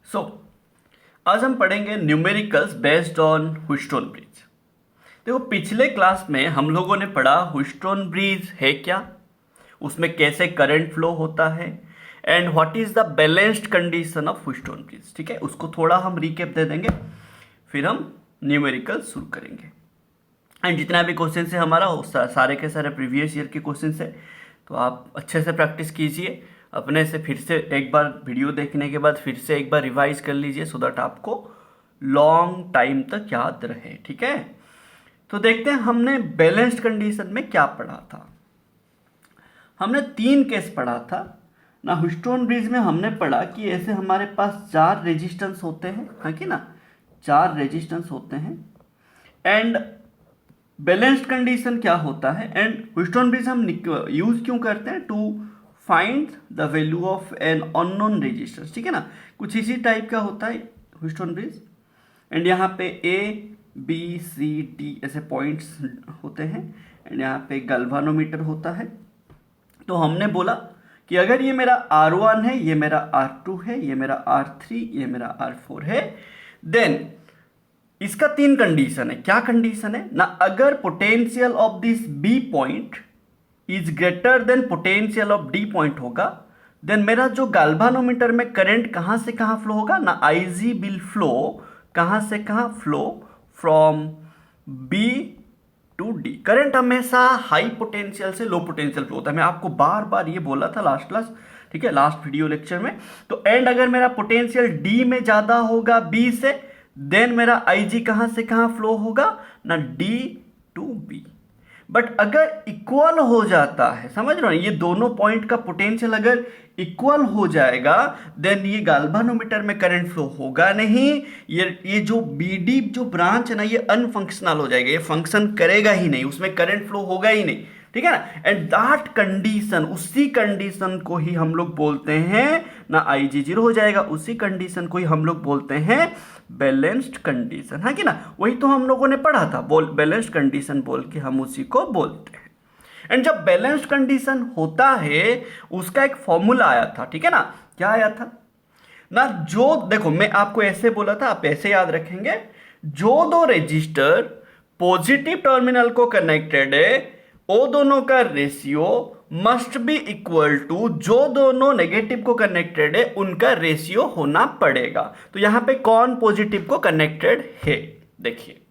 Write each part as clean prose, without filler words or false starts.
सो आज हम पढ़ेंगे numericals based on Wheatstone bridge. देखो, पिछले क्लास में हम लोगों ने पढ़ा व्हीटस्टोन ब्रिज है क्या, उसमें कैसे करंट फ्लो होता है and what is the balanced condition of Wheatstone bridge. ठीक है, उसको थोड़ा हम रिकेप दे देंगे, फिर हम न्यूमेरिकल शुरू करेंगे। एंड जितना भी क्वेश्चन है हमारा वो सारे के सारे प्रीवियस ईयर के क्वेश्चन है, तो आप अच्छे से प्रैक्टिस कीजिए अपने से। फिर से एक बार वीडियो देखने के बाद फिर से एक बार रिवाइज कर लीजिए सो दैट आपको लॉन्ग टाइम तक याद रहे। ठीक है, तो देखते हैं हमने बैलेंस्ड कंडीशन में क्या पढ़ा था। हमने 3 केस पढ़ा था ना। व्हीटस्टोन ब्रिज में हमने पढ़ा कि ऐसे हमारे पास 4 रेजिस्टेंस होते हैं, हाँ कि ना, 4 रेजिस्टेंस होते हैं। एंड बैलेंस्ड कंडीशन क्या होता है एंड व्हीटस्टोन ब्रिज हम यूज क्यों करते हैं, to find the value of an unknown resistance. ठीक है ना, कुछ इसी टाइप का होता है व्हीटस्टोन ब्रिज। एंड यहाँ पे A, B, C, D ऐसे पॉइंट्स होते हैं एंड यहाँ पे गैल्वानोमीटर होता है। तो हमने बोला कि अगर ये मेरा R1 है, ये मेरा R2 है, ये मेरा R3, ये मेरा R4 है, देन इसका 3 कंडीशन है। क्या कंडीशन है ना, अगर potential of this B point is greater than potential of D point होगा, देन मेरा जो गैल्वानोमीटर में करंट कहां से कहां फ्लो होगा ना, IG विल फ्लो कहां से कहां, flow from B to D। Current हमेशा हाई पोटेंशियल से लो पोटेंशियल फ्लो होता है। मैं आपको बार बार ये बोला था लास्ट क्लास, ठीक है, लास्ट वीडियो लेक्चर में। तो एंड अगर मेरा पोटेंशियल D में ज्यादा होगा B से, देन मेरा IG कहां से कहां फ्लो होगा ना, D टू B। बट अगर इक्वल हो जाता है, समझ रहे हो, ये दोनों पॉइंट का पोटेंशियल अगर इक्वल हो जाएगा, देन ये गैल्वानोमीटर में करंट फ्लो होगा नहीं। ये जो BD जो ब्रांच है ना, ये अनफंक्शनल हो जाएगा, ये फंक्शन करेगा ही नहीं, उसमें करंट फ्लो होगा ही नहीं। ठीक है ना, एंड दैट कंडीशन, उसी कंडीशन को ही हम लोग बोलते हैं ना, IG 0 हो जाएगा, उसी कंडीशन को ही हम लोग बोलते हैं बैलेंस्ड कंडीशन, है कि ना। वही तो हम लोगों ने पढ़ा था, बैलेंस्ड कंडीशन बोल के हम उसी को बोलते हैं। एंड जब बैलेंस्ड कंडीशन होता है उसका एक फॉर्मूला आया था। ठीक है ना, क्या आया था ना, जो देखो मैं आपको ऐसे बोला था, आप ऐसे याद रखेंगे, जो दो रेजिस्टर पॉजिटिव टर्मिनल को कनेक्टेड है वो दोनों का ratio must be equal to जो दोनों नेगेटिव को कनेक्टेड है उनका रेशियो होना पड़ेगा। तो यहां पे कौन पॉजिटिव को कनेक्टेड है, देखिए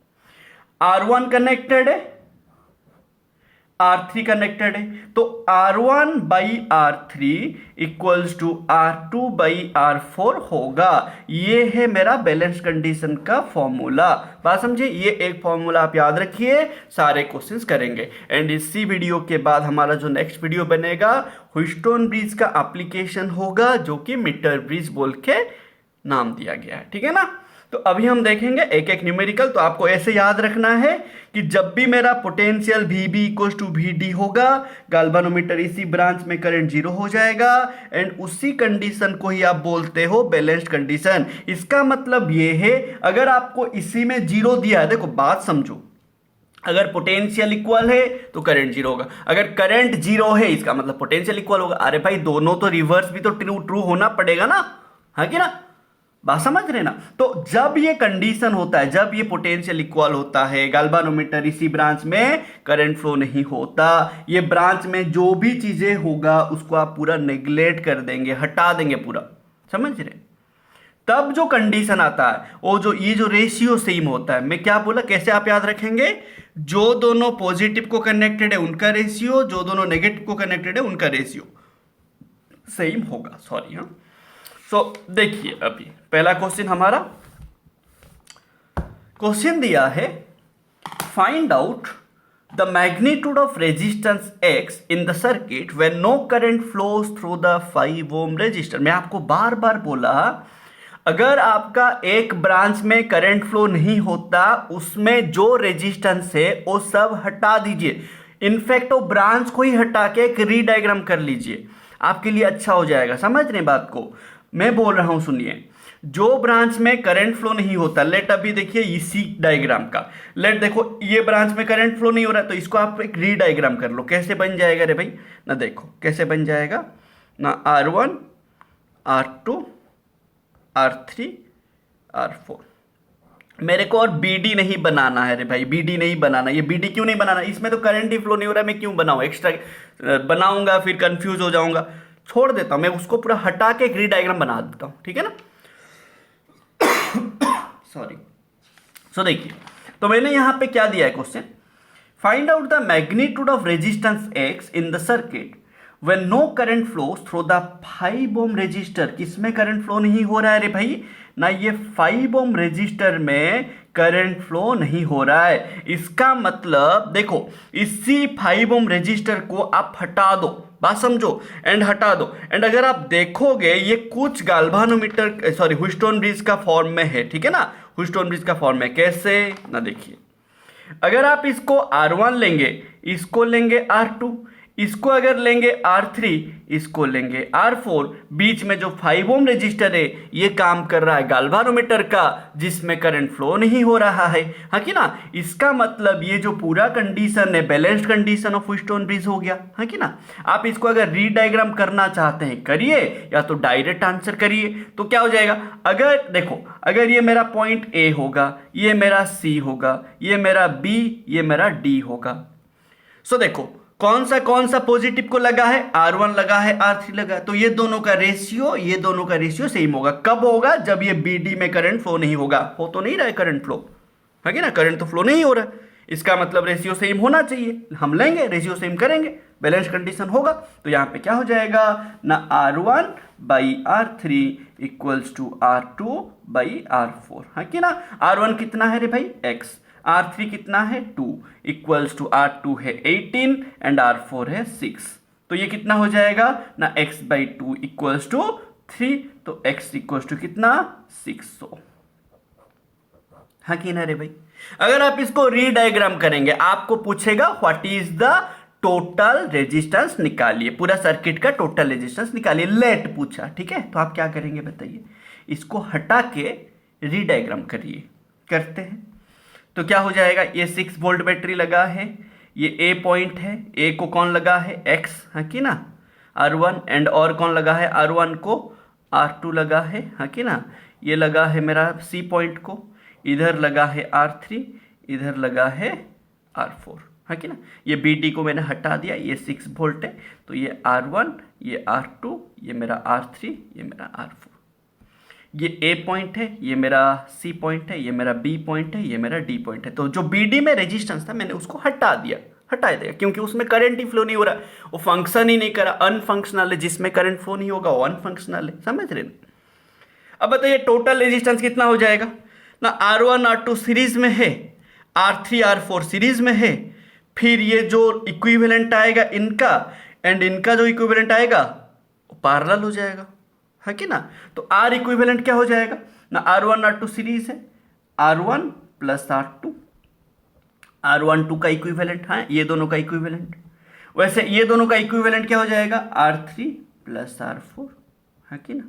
R1 कनेक्टेड है, R3 कनेक्टेड है, तो R1 by R3 equals to R2 by R4 होगा। ये है मेरा बैलेंस कंडीशन का फॉर्मूला। बात समझे, ये एक फॉर्मूला आप याद रखिए, सारे क्वेश्चंस करेंगे। एंड इसी वीडियो के बाद हमारा जो नेक्स्ट वीडियो बनेगा व्हीटस्टोन ब्रिज का एप्लीकेशन होगा, जो कि मीटर ब्रिज बोल के नाम दिया गया है। ठीक है ना, तो अभी हम देखेंगे एक एक न्यूमेरिकल। तो आपको ऐसे याद रखना है कि जब भी मेरा potential VB equal to VD होगा, गैल्वानोमीटर इसी ब्रांच में करंट 0 हो जाएगा एंड उसी कंडीशन को ही आप बोलते हो बैलेंस्ड कंडीशन। इसका मतलब ये है, अगर आपको इसी में 0 दिया है, देखो बात समझो, अगर पोटेंशियल इक्वल है तो करंट 0 होगा, अगर करंट 0 है इसका मतलब पोटेंशियल इक्वल होगा। अरे भाई, दोनों तो रिवर्स भी तो ट्रू होना पड़ेगा ना, है कि ना, बात समझ रहे ना। तो जब ये कंडीशन होता है, जब ये पोटेंशियल इक्वल होता है, गैल्वानोमीटर इसी ब्रांच में करंट फ्लो नहीं होता, ये ब्रांच में जो भी चीजें होगा उसको आप पूरा नेग्लेक्ट कर देंगे, हटा देंगे पूरा, समझ रहे। तब जो कंडीशन आता है वो जो ये जो रेशियो सेम होता है, मैं क्या बोला, कैसे आप याद रखेंगे, जो दोनों पॉजिटिव को कनेक्टेड है उनका रेशियो, जो दोनों नेगेटिव को कनेक्टेड है उनका रेशियो सेम होगा। सॉरी, हाँ। सो देखिए, अभी पहला क्वेश्चन हमारा क्वेश्चन दिया है, find out the magnitude of resistance X in the circuit when no current flows through the 5 ohm resistor. मैं आपको बार बार बोला, अगर आपका एक ब्रांच में करंट फ्लो नहीं होता, उसमें जो रेजिस्टेंस है वो सब हटा दीजिए। इनफैक्ट वो ब्रांच को ही हटा के एक रीडायग्राम कर लीजिए, आपके लिए अच्छा हो जाएगा। समझ रहे बात को, मैं बोल रहा हूं, सुनिए। जो ब्रांच में करंट फ्लो नहीं होता, लेट अभी देखिए इसी डायग्राम का, लेट देखो ये ब्रांच में करंट फ्लो नहीं हो रहा है, तो इसको आप एक रीडायग्राम कर लो। कैसे बन जाएगा रे भाई ना, देखो कैसे बन जाएगा ना, R1 R2 R3 R4। मेरे को और BD नहीं बनाना है रे भाई, BD नहीं बनाना। ये BD क्यों नहीं बनाना, इसमें तो करंट ही फ्लो नहीं हो रहा है, मैं क्यों बनाऊं, एक्स्ट्रा बनाऊंगा फिर कंफ्यूज हो जाऊंगा। छोड़ देता हूं मैं उसको, पूरा हटा के ग्रिड डायग्राम बना देता हूं, ठीक है ना। सॉरी। सो देखिए, तो मैंने यहां पे क्या दिया है question, find out the magnitude of resistance X in the circuit when no current flows through the 5 ohm resistor. किसमें करंट फ्लो नहीं हो रहा है रे भाई, ना ये 5 ओम रेजिस्टर में करंट फ्लो नहीं हो रहा है। इसका मतलब देखो, इसी 5 ओम रेजिस्टर को आप हटा दो, बात समझो, एंड हटा दो, एंड अगर आप देखोगे ये कुछ गाल्वानोमीटर सॉरी व्हीटस्टोन ब्रिज का फॉर्म में है, ठीक है ना, व्हीटस्टोन ब्रिज का फॉर्म में। कैसे ना, देखिए, अगर आप इसको R1 लेंगे, इसको लेंगे R2, इसको अगर लेंगे R3, इसको लेंगे R4, बीच में जो 5 ओम रेजिस्टर है ये काम कर रहा है गाल्वानोमीटर का, जिसमें करंट फ्लो नहीं हो रहा है, हाँ कि ना। इसका मतलब ये जो पूरा कंडीशन है balanced condition of Wheatstone bridge हो गया, हाँ कि ना। आप इसको अगर रीडायग्राम करना चाहते हैं करिए, या तो डायरेक्ट आंसर करिए। तो क्या हो जाएगा, अगर देखो, अगर ये मेरा पॉइंट A होगा, ये मेरा C होगा, ये मेरा B, ये मेरा D होगा। सो देखो कौन सा पॉजिटिव को लगा है, R1 लगा है, R3 लगा है, तो ये दोनों का रेशियो सेम होगा। कब होगा, जब ये BD में करंट फ्लो नहीं होगा। हो तो नहीं रहा है करंट फ्लो, है कि ना, करंट तो फ्लो नहीं हो रहा है, इसका मतलब रेशियो सेम होना चाहिए। हम लेंगे रेशियो सेम करेंगे, बैलेंस कंडीशन होगा। तो यहां पे क्या हो जाएगा ना, R1 by R3 equals to R2 by R4, है कि ना। R1 कितना है रे भाई, X, R3 कितना है 2, इक्वल्स टू R2 है 18 एंड R4 है 6। तो ये कितना हो जाएगा ना, x बाई 2 इक्वल्स टू 3, तो x इक्वल्स टू कितना 600, हाँ कि ना रे भाई। अगर आप इसको रीडायग्राम करेंगे, आपको पूछेगा what is the total resistance, निकालिए पूरा सर्किट का टोटल रेजिस्टेंस निकालिए, लेट पूछा, ठीक है। तो आप क्या करेंगे बताइए, इसको हटा के रीडायग्राम करिए, करते हैं। तो क्या हो जाएगा, ये 6 वोल्ट बैटरी लगा है, ये A पॉइंट है, A को कौन लगा है X, हाँ कि ना, R1, एंड और कौन लगा है R1 को R2 लगा है, हाँ कि ना। ये लगा है मेरा C पॉइंट को, इधर लगा है R3, इधर लगा है R4, हाँ कि ना। ये BD को मैंने हटा दिया, ये 6 वोल्ट है, तो ये R1, ये R2, ये मेरा R3, ये मेरा R4। ये A पॉइंट है, ये मेरा C पॉइंट है, ये मेरा B पॉइंट है, ये मेरा D पॉइंट है। तो जो BD में रेजिस्टेंस था मैंने उसको हटा दिया, क्योंकि उसमें करंट ही फ्लो नहीं हो रहा, वो फंक्शन ही नहीं करा, अनफंक्शनल है। जिसमें करंट फ्लो नहीं होगा वो अनफंक्शनल है, समझ रहे हैं। अब बताइए टोटल रेजिस्टेंस कितना हो जाएगा ना, R1 R2 सीरीज में है, R3 R4 सीरीज में है, फिर ये जो इक्विवेलेंट आएगा इनका एंड इनका जो इक्विवेलेंट आएगा वो पैरेलल हो जाएगा, है कि ना। तो R इक्विवेलेंट क्या हो जाएगा ना, R1 R2 सीरीज है, R1 प्लस R2, R1 2 का इक्विवेलेंट, हाँ ये दोनों का इक्विवेलेंट। वैसे ये दोनों का इक्विवेलेंट क्या हो जाएगा, R3 प्लस R4, है कि ना।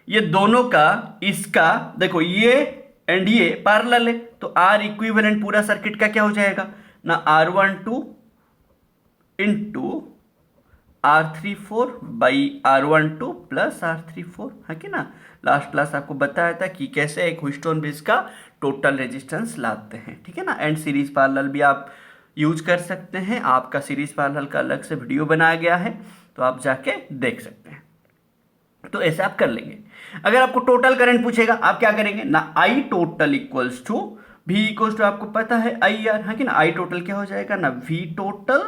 ये दोनों का, इसका देखो ये एंड ये पैरेलल है, तो R इक्विवेलेंट पूरा सर्किट का क्या हो जाएगा ना, R12 into R34 by R12 plus R34, है कि ना। लास्ट क्लास आपको बताया था कि कैसे एक व्हीटस्टोन ब्रिज का टोटल रेजिस्टेंस लाते हैं, ठीक है ना। एंड सीरीज पैरेलल भी आप यूज कर सकते हैं, आपका सीरीज पैरेलल का अलग से वीडियो बनाया गया है, तो आप जाके देख सकते हैं। तो ऐसे आप कर लेंगे। अगर आपको टोटल करंट पूछेगा आप क्या करेंगे ना, I total equals to V equals to आपको पता है IR, है कि ना। I टोटल क्या हो जाएगा ना, V total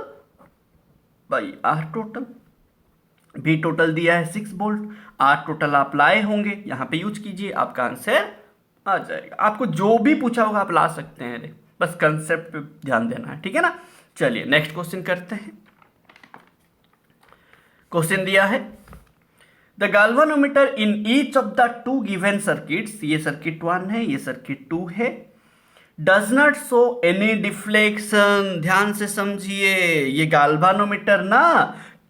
by R total. V total दिया है 6 वोल्ट, R टोटल आप लाए होंगे, यहां पे यूज कीजिए, आपका आंसर आ जाएगा। आपको जो भी पूछा होगा आप ला सकते हैं, बस कंसेप्ट पे ध्यान देना है, ठीक है ना। चलिए नेक्स्ट क्वेश्चन करते हैं। क्वेश्चन दिया है, the galvanometer in each of the 2 given circuits, ये सर्किट 1 है, ये सर्किट 2 है, does not show any deflection. ध्यान से समझिए, ये गाल्वानोमीटर ना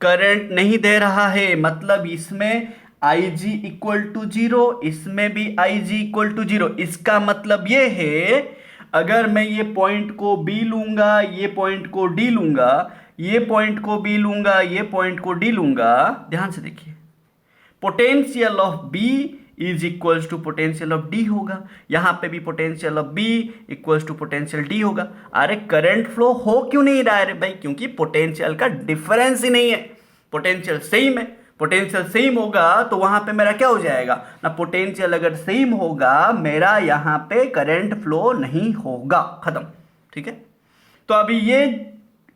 करंट नहीं दे रहा है, मतलब इसमें Ig इक्वल टू 0, इसमें भी Ig इक्वल टू 0। इसका मतलब ये है, अगर मैं ये पॉइंट को B लूंगा, ये पॉइंट को D लूंगा, ये पॉइंट को B लूंगा, ये पॉइंट को D लूंगा, ध्यान से देखिए, potential of B is equals to potential of D होगा, यहां पे भी potential of B equals to potential D होगा। अरे करंट फ्लो हो क्यों नहीं रहा है भाई? क्योंकि पोटेंशियल का डिफरेंस ही नहीं है, पोटेंशियल सेम है। पोटेंशियल सेम होगा तो वहां पे मेरा क्या हो जाएगा ना, पोटेंशियल अगर सेम होगा मेरा यहां पे करंट फ्लो नहीं होगा, खत्म। ठीक है, तो अभी ये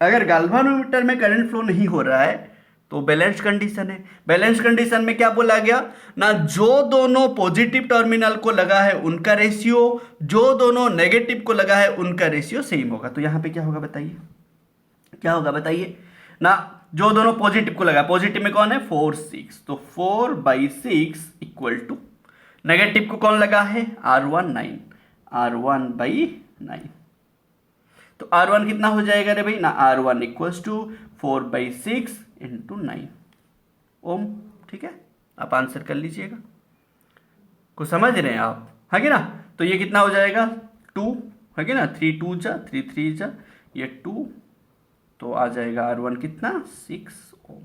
अगर गैल्वेनोमीटर में करंट फ्लो नहीं हो रहा है तो बैलेंस कंडीशन है। बैलेंस कंडीशन में क्या बोला गया ना, जो दोनों पॉजिटिव टर्मिनल को लगा है उनका रेशियो, जो दोनों नेगेटिव को लगा है उनका रेशियो सेम होगा। तो यहां पे क्या होगा बताइए, क्या होगा बताइए ना, जो दोनों पॉजिटिव को लगा, पॉजिटिव में कौन है 4 6, तो 4/6 इक्वल टू नेगेटिव को कौन लगा है R1 9, R1/9। तो R1 कितना हो जाएगा रे भाई ना, R1 इक्वल्स टू 4/6 इंटू 9 ओम। ठीक है, आप आंसर कर लीजिएगा, कुछ समझ रहे हैं आप, है कि ना। तो ये कितना हो जाएगा 2, है कि ना, 3 2 जा 3 3 जा, ये 2, तो आ जाएगा R1 कितना 6 ओम।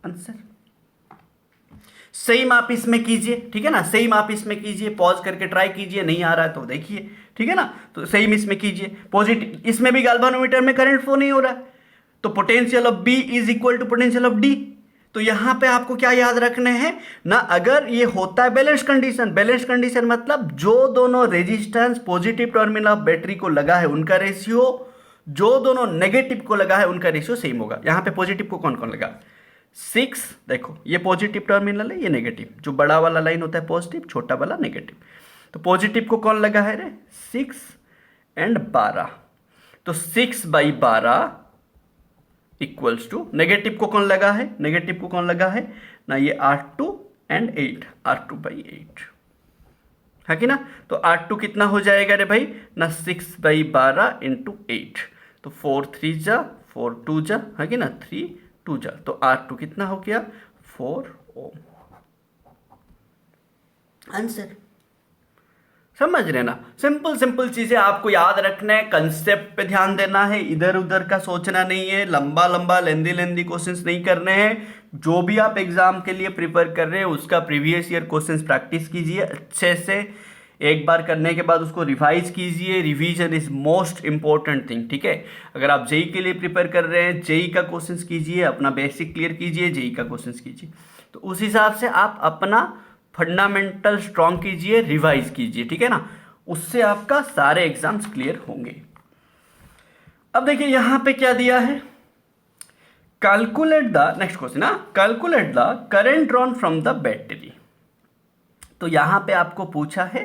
आंसर सेम आप इसमें कीजिए, ठीक है ना, सेम आप इसमें कीजिए, पॉज करके ट्राई कीजिए, नहीं आ रहा है तो देखिए, ठीक है ना। तो सेम इसमें कीजिए, पॉजिटिव इसमें भी गैल्वेनोमीटर में करंट फ्लो नहीं हो रहा है, तो potential of B is equal to potential of D. तो यहां पे आपको क्या याद रखने हैं ना, अगर ये होता है बैलेंस कंडीशन, बैलेंस कंडीशन मतलब जो दोनों resistance positive terminal of battery को लगा है उनका रेशियो, जो दोनों नेगेटिव को लगा है उनका रेशियो सेम होगा। यहां पे पॉजिटिव को कौन कौन लगा 6, देखो ये पॉजिटिव टर्मिनल है, ये नेगेटिव, जो बड़ा वाला लाइन होता है पॉजिटिव, छोटा वाला नेगेटिव। तो पॉजिटिव को कौन लगा है रे 6 एंड 12, तो 6/12 इक्वल्स टू नेगेटिव को कौन लगा है, नेगेटिव को कौन लगा है ना, ये R2 एंड 8, R2/8 है कि ना। तो R2 कितना हो जाएगा रे भाई ना 6/12 इंटू 8, तो 4 3 जा 4 2 जा, है कि ना, 3 2 जा, तो R2 कितना हो गया 4 ओम। आंसर समझ रहे ना, सिंपल सिंपल चीजें आपको याद रखना है, कंसेप्ट पे ध्यान देना है, इधर उधर का सोचना नहीं है, लंबा लंबा लेंदी क्वेश्चंस नहीं करने हैं। जो भी आप एग्जाम के लिए प्रिपेयर कर रहे हैं उसका प्रीवियस ईयर क्वेश्चंस प्रैक्टिस कीजिए अच्छे से, एक बार करने के बाद उसको रिवाइज कीजिए, revision is most important thing. ठीक है, अगर आप जेई के लिए प्रिपेयर कर रहे हैं जेई का क्वेश्चंस कीजिए, अपना बेसिक क्लियर कीजिए, जेई का क्वेश्चंस कीजिए, तो उस हिसाब से आप अपना फंडामेंटल स्ट्रॉन्ग कीजिए, रिवाइज कीजिए, ठीक है ना, उससे आपका सारे एग्जाम्स क्लियर होंगे। अब देखिए यहां पे क्या दिया है, कैलकुलेट द, नेक्स्ट क्वेश्चन ना, calculate the current drawn from the battery. तो यहां पे आपको पूछा है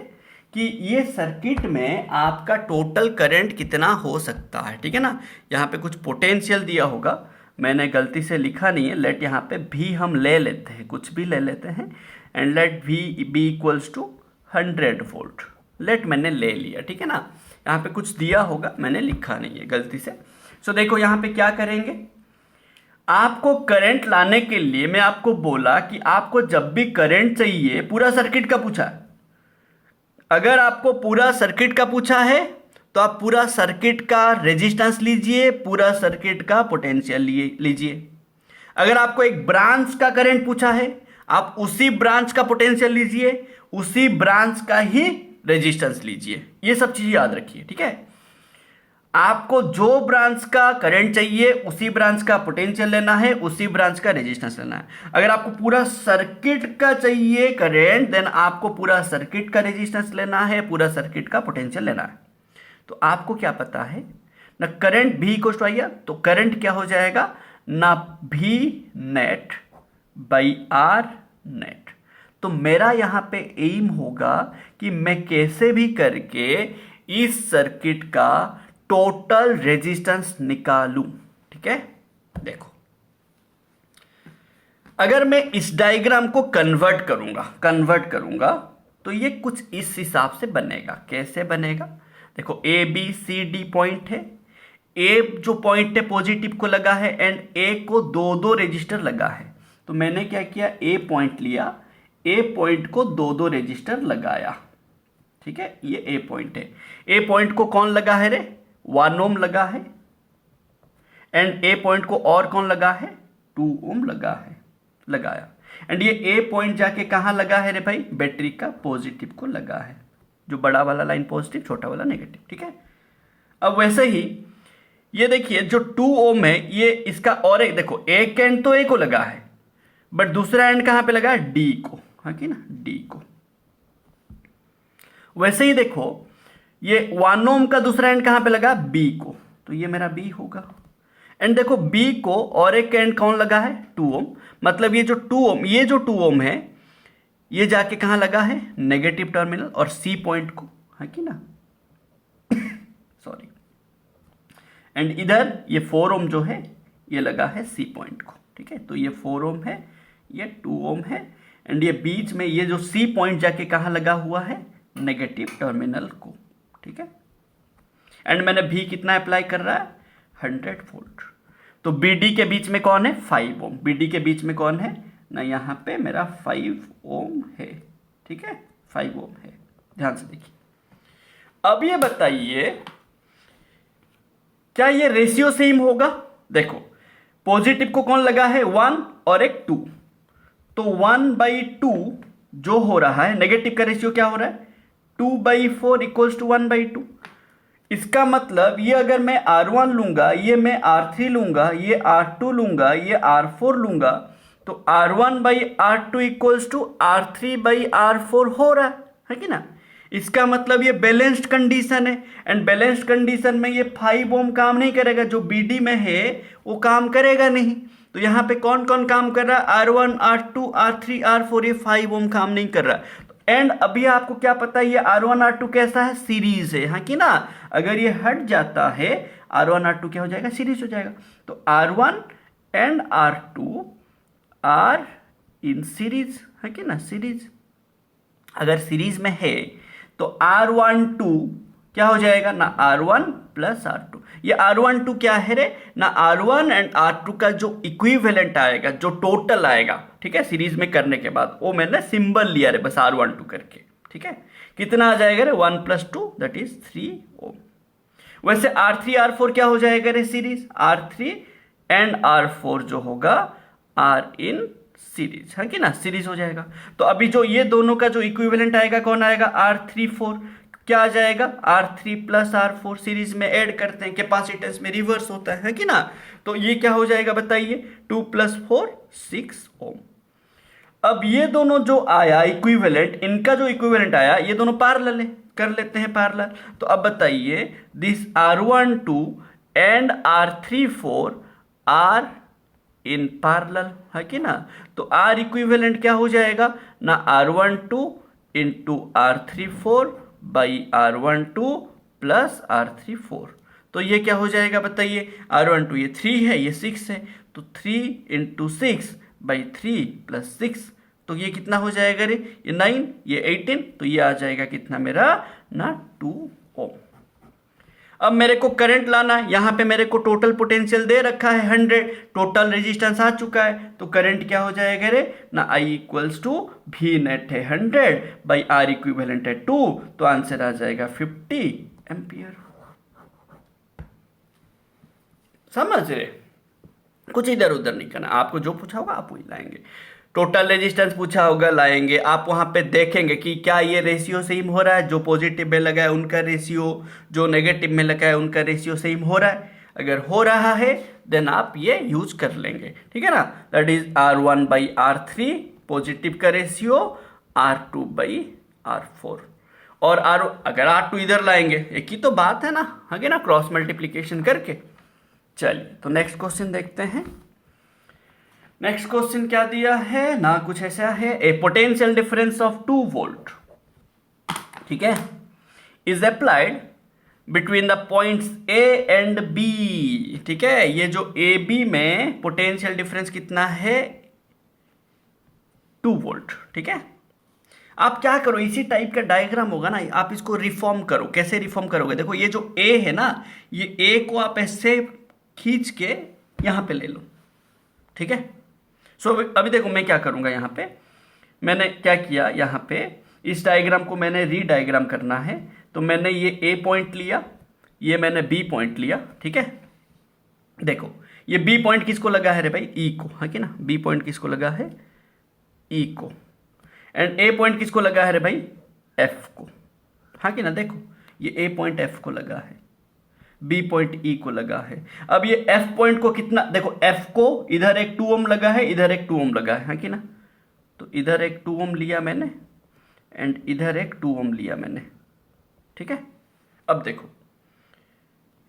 कि ये सर्किट में आपका टोटल करंट कितना हो सकता है, ठीक है ना। यहां पे कुछ पोटेंशियल दिया होगा, मैंने गलती से लिखा नहीं है, लेट यहाँ पे भी हम ले लेते हैं, कुछ भी ले लेते हैं, and let V be equals to 100 volt, let मैंने ले लिया, ठीक है ना। यहाँ पे कुछ दिया होगा, मैंने लिखा नहीं है गलती से। सो देखो यहाँ पे क्या करेंगे, आपको करंट लाने के लिए मैं आपको बोला कि आपको जब भी करंट चाहिए, पूरा सर्किट का पूछा है, अगर आपको पूरा सर्किट का पूछा है तो आप पूरा सर्किट का रेजिस्टेंस लीजिए, पूरा सर्किट का पोटेंशियल लीजिए। अगर आपको एक ब्रांच का करंट पूछा है, आप उसी ब्रांच का पोटेंशियल लीजिए, उसी ब्रांच का ही रेजिस्टेंस लीजिए। ये सब चीज याद रखिए, ठीक है। आपको जो ब्रांच का करंट चाहिए उसी ब्रांच का पोटेंशियल लेना है, उसी ब्रांच का रेजिस्टेंस लेना है। अगर आपको पूरा सर्किट का चाहिए करंट, देन आपको पूरा सर्किट का रेजिस्टेंस लेना है, पूरा सर्किट का पोटेंशियल लेना है। तो आपको क्या पता है ना, करंट भी इक्वल टू आइए, तो करंट क्या हो जाएगा ना, भी नेट बाई आर नेट। तो मेरा यहां पे एम होगा कि मैं कैसे भी करके इस सर्किट का टोटल रेजिस्टेंस निकालूं, ठीक है। देखो अगर मैं इस डायग्राम को कन्वर्ट करूंगा तो ये कुछ इस हिसाब से बनेगा। कैसे बनेगा, देखो A B C D point है, ए जो पॉइंट है पॉजिटिव को लगा है एंड ए को दो रेजिस्टर लगा है। तो मैंने क्या किया, ए पॉइंट लिया, ए पॉइंट को दो रेजिस्टर लगाया, ठीक है। ये ए पॉइंट है, ए पॉइंट को कौन लगा है रे 1 ओम लगा है, एंड ए पॉइंट को और कौन लगा है 2 ओम लगाया। एंड ये ए पॉइंट जाके कहाँ लगा है रे भाई, बैटरी का पॉजिटिव को लगा है, जो बड़ा वाला लाइन पॉजिटिव, छोटा वाला नेगेटिव, ठीक है। अब वैसे ही ये देखिए जो 2 ओम है, ये इसका और एक देखो, एक एंड तो ए को लगा है, बट दूसरा एंड कहां पे लगा है, डी को, हाँ कि ना, डी को। वैसे ही देखो ये 1 ओम का दूसरा एंड कहां पे लगा, बी को, तो ये मेरा बी होगा। एंड देखो बी को और एक एंड कौन लगा है, 2 ओम, मतलब ये जो 2 ओम, ये जो 2 ओम है ये जाके कहां लगा है, नेगेटिव टर्मिनल और सी पॉइंट को, है कि ना, सॉरी। एंड इधर ये 4 ओम जो है ये लगा है सी पॉइंट को, ठीक है। तो ये 4 ओम है, ये 2 ओम है, एंड ये बीच में ये जो सी पॉइंट जाके कहां लगा हुआ है, नेगेटिव टर्मिनल को, ठीक है। एंड मैंने भी कितना अप्लाई कर रहा है, 100 वोल्ट। तो बीडी के बीच में कौन है, 5 ओम, बीडी के बीच में कौन है ना, यहाँ पे मेरा 5 ओम है, ठीक है, 5 ओम है। ध्यान से देखिए, अब ये बताइए क्या ये रेशियो सेम होगा। देखो पॉजिटिव को कौन लगा है, 1 और एक 2, तो 1/2 जो हो रहा है, नेगेटिव का रेशियो क्या हो रहा है, 2/4 इक्वल्स टू 1/2। इसका मतलब ये अगर मैं R1 लूंगा, ये मैं R3 लूंगा, ये R2 लूंगा, ये R4 लूंगा, तो R1/R2 इक्वल्स टू R3/R4 हो रहा है कि ना। इसका मतलब ये बैलेंस्ड कंडीशन है, एंड बैलेंस्ड कंडीशन में ये 5 ओम काम नहीं करेगा, जो BD में है वो काम करेगा नहीं। तो यहाँ पे कौन कौन काम कर रहा है, R1, R2, R3, R4, ये 5 ओम काम नहीं कर रहा। एंड अभी आपको क्या पता है, ये R1 R2 कैसा है, सीरीज है, हाँ कि ना। अगर ये हट जाता है R1 R2 क्या हो जाएगा, सीरीज हो जाएगा। तो R1 and R2 are in series, है कि ना, सीरीज। अगर सीरीज में है तो R12 क्या हो जाएगा ना, R1 प्लस R2। ये R12 क्या है रे ना, R1 एंड R2 का जो इक्विवेलेंट आएगा, जो टोटल आएगा, ठीक है, सीरीज में करने के बाद, वो मैंने सिंबल लिया रे बस R12 करके, ठीक है। कितना आ जाएगा रे, 1 + 2 दैट इज 3 ओम। वैसे R3 R4 क्या हो जाएगा रे, सीरीज, R3 एंड R4 जो होगा आर इन सीरीज, है कि ना, सीरीज हो जाएगा। तो अभी जो ये दोनों का जो इक्विवेलेंट आएगा कौन आएगा, R3 4, क्या आ जाएगा, R3 + R4, सीरीज में ऐड करते हैं, कैपेसिटेंस में रिवर्स होता है कि ना। तो ये क्या हो जाएगा बताइए, 2 + 4 6 ओम। अब ये दोनों जो आया इक्विवेलेंट, इनका जो इक्विवेलेंट आया, ये दोनों पैरेलल है, कर लेते हैं पैरेलल। तो अब बताइए this R12 and R34 are in parallel, है कि ना। तो R इक्विवेलेंट क्या हो जाएगा ना, R12 into R34 by R12 plus R34। तो ये क्या हो जाएगा बताइए, R12 ये 3 है, ये 6 है, तो 3 इंटू 6 बाई 3 प्लस 6, तो ये कितना हो जाएगा रे, ये 9, ये 18, तो ये आ जाएगा कितना मेरा ना 2 ओम। अब मेरे को करंट लाना है, यहाँ पे मेरे को टोटल पोटेंशियल दे रखा है 100, टोटल रेजिस्टेंस आ चुका है, तो करंट क्या हो जाएगा रे ना, I equals to V net है 100 बाई R इक्विवेलेंट है 2, तो आंसर आ जाएगा 50 एम्पियर। समझ रहे, कुछ इधर उधर नहीं करना, आपको जो पूछा होगा आप वही लाएंगे। टोटल रेजिस्टेंस पूछा होगा लाएंगे, आप वहाँ पे देखेंगे कि क्या ये रेशियो सेम हो रहा है, जो पॉजिटिव में लगा है उनका रेशियो, जो नेगेटिव में लगा है उनका रेशियो सेम हो रहा है। अगर हो रहा है देन आप ये यूज कर लेंगे, ठीक है ना। दैट इज R1/R3 पॉजिटिव का रेशियो, R2/R4, और अगर R2 इधर लाएंगे, एक ही तो बात है ना, है ना, क्रॉस मल्टीप्लीकेशन करके। चलिए तो नेक्स्ट क्वेश्चन देखते हैं। नेक्स्ट क्वेश्चन क्या दिया है ना, कुछ ऐसा है, a potential difference of 2 volt, ठीक है, is applied between the points A and B, ठीक है। ये जो ए बी में पोटेंशियल डिफरेंस कितना है, 2 वोल्ट, ठीक है। आप क्या करो, इसी टाइप का डायग्राम होगा ना, आप इसको रिफॉर्म करो। कैसे रिफॉर्म करोगे, देखो ये जो ए है ना, ये ए को आप ऐसे खींच के यहां पे ले लो, ठीक है। सो अभी देखो मैं क्या करूंगा, यहाँ पे मैंने क्या किया, यहाँ पे इस डायग्राम को मैंने रीडायग्राम करना है, तो मैंने ये ए पॉइंट लिया, ये मैंने बी पॉइंट लिया, ठीक है। देखो ये बी पॉइंट किसको लगा है रे भाई, ई को, है कि ना, बी पॉइंट किसको लगा है, ई को, एंड ए पॉइंट किसको लगा है रे भाई, एफ को, हाँ कि ना। देखो ये ए पॉइंट एफ को लगा है, बी पॉइंट ई को लगा है। अब ये एफ पॉइंट को कितना, देखो एफ को इधर एक 2 ओम लगा है, इधर एक 2 ओम लगा है, हाँ कि ना। तो इधर एक 2 ओम लिया मैंने एंड इधर एक 2 ओम लिया मैंने, ठीक है। अब देखो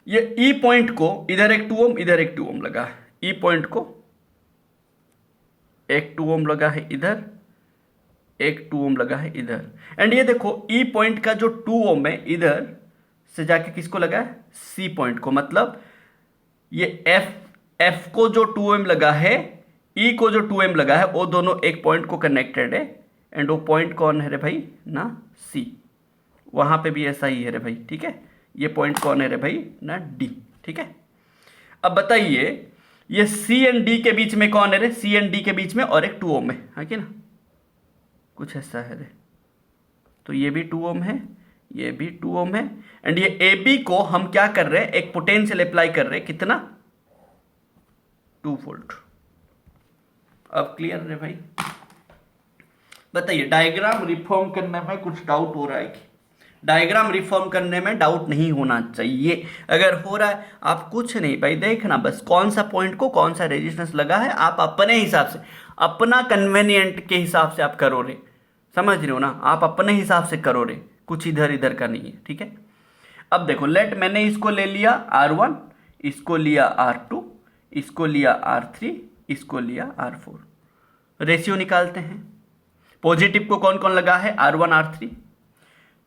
ये ई पॉइंट को इधर एक 2 ओम, इधर एक 2 ओम लगा है, ई पॉइंट को एक 2 ओम लगा है इधर, एक 2 ओम लगा है इधर, एंड ये देखो ई पॉइंट का जो 2 ओम है इधर से जाके किसको लगा है, सी पॉइंट को। मतलब ये एफ को जो 2 ओम लगा है, ई को जो 2 ओम लगा है, वो दोनों एक पॉइंट को कनेक्टेड है, एंड वो पॉइंट कौन है रे भाई ना, सी। वहां पे भी ऐसा ही है रे भाई, ठीक है। ये पॉइंट कौन है रे भाई ना, डी, ठीक है। अब बताइए ये सी एंड डी के बीच में कौन है रे, सी एंड डी के बीच में और एक 2 ओम है, हाँ कि ना, कुछ ऐसा है रे। तो ये भी 2 ओम है, ये भी 2 ओम है, एंड ये ए बी को हम क्या कर रहे हैं, एक पोटेंशियल अप्लाई कर रहे हैं, कितना, 2 वोल्ट। अब क्लियर है भाई। बताइए डायग्राम रिफॉर्म करने में कुछ डाउट हो रहा है कि, डायग्राम रिफॉर्म करने में डाउट नहीं होना चाहिए। अगर हो रहा है आप कुछ नहीं भाई देखना, बस कौन सा पॉइंट को कौन सा रेजिस्टेंस लगा है, आप अपने हिसाब से, अपना कन्वेनियंट के हिसाब से आप करो रे, समझ रहे हो ना, आप अपने हिसाब से करो रे, कुछ इधर इधर का नहीं है, ठीक है। अब देखो लेट मैंने इसको ले लिया R1, इसको लिया R2, इसको लिया R3, इसको लिया R4। रेशियो निकालते हैं। पॉजिटिव को कौन कौन लगा है, R1 R3,